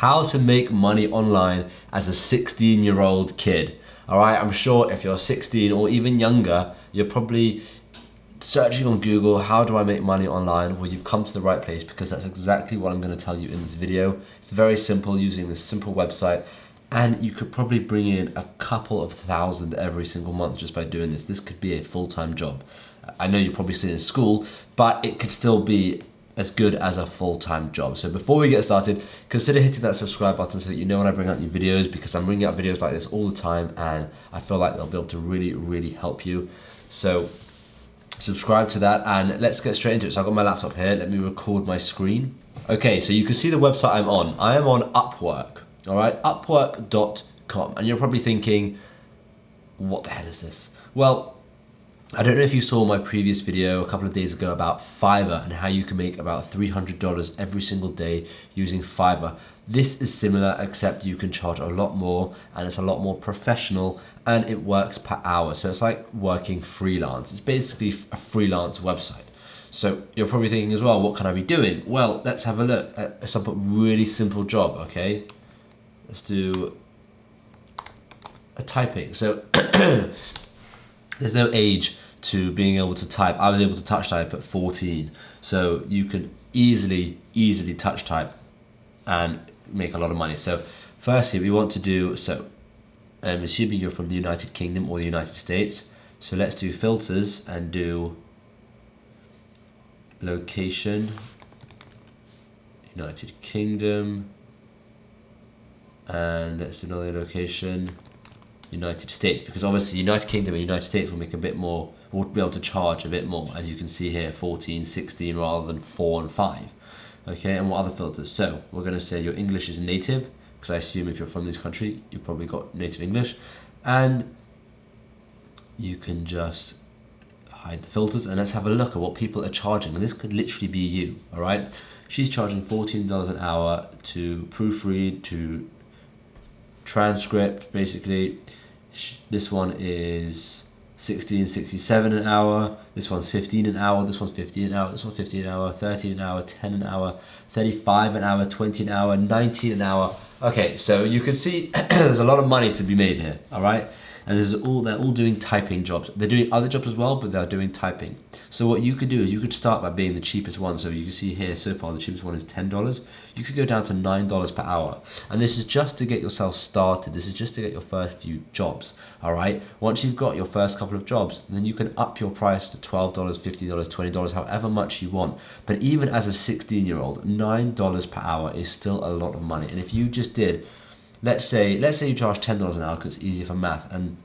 how to make money online as a 16-year-old kid. All right, I'm sure if you're 16 or even younger, you're probably searching on Google, how do I make money online? Well, you've come to the right place, because that's exactly what I'm going to tell you in this video. It's very simple, using this simple website, and you could probably bring in a couple of thousand every single month just by doing this. This could be a full-time job. I know you're probably still in school, but it could still be as good as a full-time job. So before we get started, consider hitting that subscribe button so that you know when I bring out new videos, because I'm bringing out videos like this all the time, and I feel like they'll be able to really help you. So subscribe to that, and let's get straight into it. So I've got my laptop here, let me record my screen. Okay, so you can see the website I'm on. I am on Upwork, all right, upwork.com. And you're probably thinking, what the hell is this? Well, I don't know if you saw my previous video a couple of days ago about Fiverr and how you can make about $300 every single day using Fiverr. This is similar, except you can charge a lot more, and it's a lot more professional, and it works per hour. So it's like working freelance. It's basically a freelance website. So you're probably thinking as well, what can I be doing? Well, let's have a look at some really simple job, okay? Let's do a typing. So there's no age to being able to type. I was able to touch type at 14. So you can easily touch type and make a lot of money. So firstly, we want to do, so I'm assuming you're from the United Kingdom or the United States. So let's do filters and do location, United Kingdom, and let's do another location, United States, because obviously United Kingdom and United States will make a bit more, we'll be able to charge a bit more, as you can see here, 14, 16 rather than 4 and 5. Okay, and what other filters? So we're going to say your English is native, because I assume if you're from this country, you've probably got native English, and you can just hide the filters, and let's have a look at what people are charging, and this could literally be you, all right? She's charging $14 an hour to proofread, to transcript, basically. This one is $16.67 an hour, this one's $15 an hour, this one's $15 an hour, this one's $15 an hour, $13 an hour, $10 an hour, $35 an hour, $20 an hour, $19 an hour. Okay, so you can see there's a lot of money to be made here, all right? And they're all doing typing jobs. They're doing other jobs as well, but they're doing typing. So what you could do is you could start by being the cheapest one. So you can see here so far the cheapest one is $10. You could go down to $9 per hour. And this is just to get yourself started. This is just to get your first few jobs, all right? Once you've got your first couple of jobs, then you can up your price to $12, $50, $20, however much you want. But even as a 16-year-old, $9 per hour is still a lot of money. And if you just did, let's say you charge $10 an hour because it's easier for math, and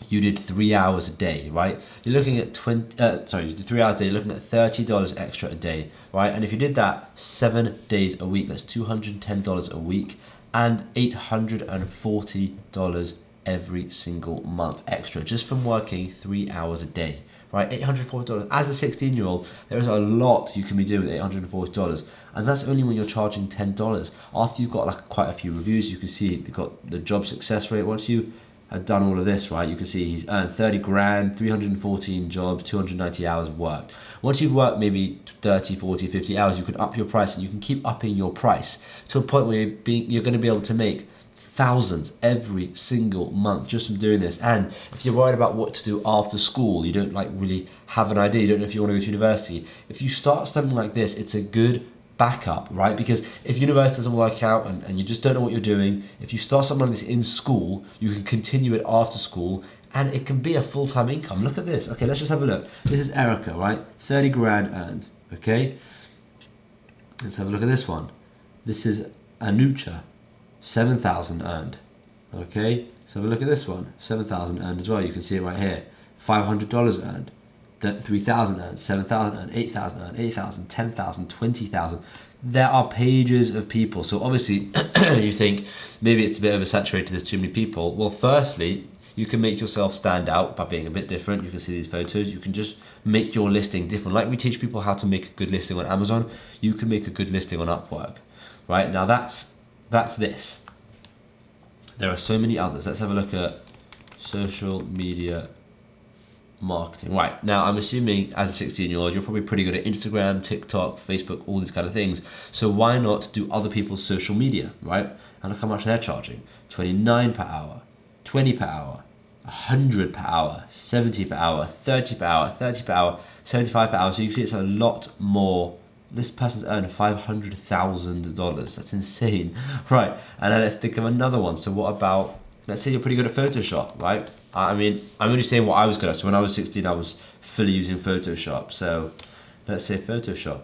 you did 3 hours a day, right? You're looking at you did 3 hours a day, you're looking at $30 extra a day, right? And if you did that 7 days a week, that's $210 a week, and $840 every single month extra, just from working 3 hours a day, right? $840. As a 16-year-old, there is a lot you can be doing with $840, and that's only when you're charging $10. After you've got like quite a few reviews, you can see you've got the job success rate. Once you have done all of this, right, you can see he's earned 30 grand, 314 jobs, 290 hours worked. Once you've worked maybe 30, 40, 50 hours, you can up your price, and you can keep upping your price to a point where you're going to be able to make thousands every single month just from doing this. And if you're worried about what to do after school, you don't like really have an idea, you don't know if you want to go to university, if you start something like this, it's a good backup, right? Because if university doesn't work out and you just don't know what you're doing, if you start something like this in school, you can continue it after school, and it can be a full-time income. Look at this. Okay, let's just have a look. This is Erica, right? 30 grand earned, okay? Let's have a look at this one. This is Anucha, 7,000 earned, okay? Let's have a look at this one, 7,000 earned as well. You can see it right here. $500 earned, 3,000 earned, 7,000 earned, 8,000 earned, 8,000, 10,000, 20,000. There are pages of people. So obviously you think maybe it's a bit oversaturated, there's too many people. Well, firstly, you can make yourself stand out by being a bit different. You can see these photos. You can just make your listing different. Like we teach people how to make a good listing on Amazon, you can make a good listing on Upwork, right? Now that's this. There are so many others. Let's have a look at social media marketing. Right, now I'm assuming as a 16-year-old, you're probably pretty good at Instagram, TikTok, Facebook, all these kind of things. So why not do other people's social media, right? And look how much they're charging. 29 per hour, 20 per hour, 100 per hour, 70 per hour, 30 per hour, 30 per hour, 75 per hour. So you can see it's a lot more. This person's earned $500,000. That's insane. Right, and then let's think of another one. So what about, let's say you're pretty good at Photoshop, right? I mean, I'm only saying what I was good at. So when I was 16, I was fully using Photoshop. So let's say Photoshop.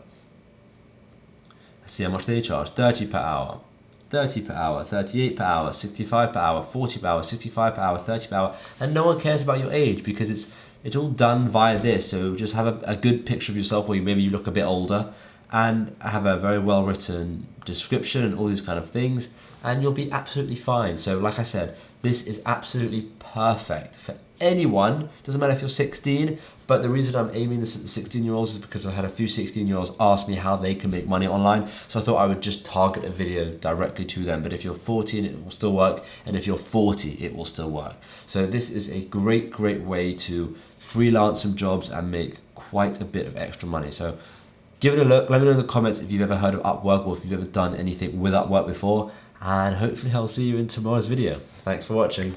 Let's see how much they charge. 30 per hour, 30 per hour, 38 per hour, 65 per hour, 40 per hour, 65 per hour, 30 per hour. And no one cares about your age because it's all done via this. So just have a good picture of yourself where maybe you look a bit older, and have a very well written description and all these kind of things, and you'll be absolutely fine. So like I said, this is absolutely perfect for anyone. Doesn't matter if you're 16, but the reason I'm aiming this at the 16-year-olds is because I've had a few 16-year-olds ask me how they can make money online. So I thought I would just target a video directly to them. But if you're 14, it will still work. And if you're 40, it will still work. So this is a great way to freelance some jobs and make quite a bit of extra money. So give it a look. Let me know in the comments if you've ever heard of Upwork or if you've ever done anything with Upwork before. And hopefully I'll see you in tomorrow's video. Thanks for watching.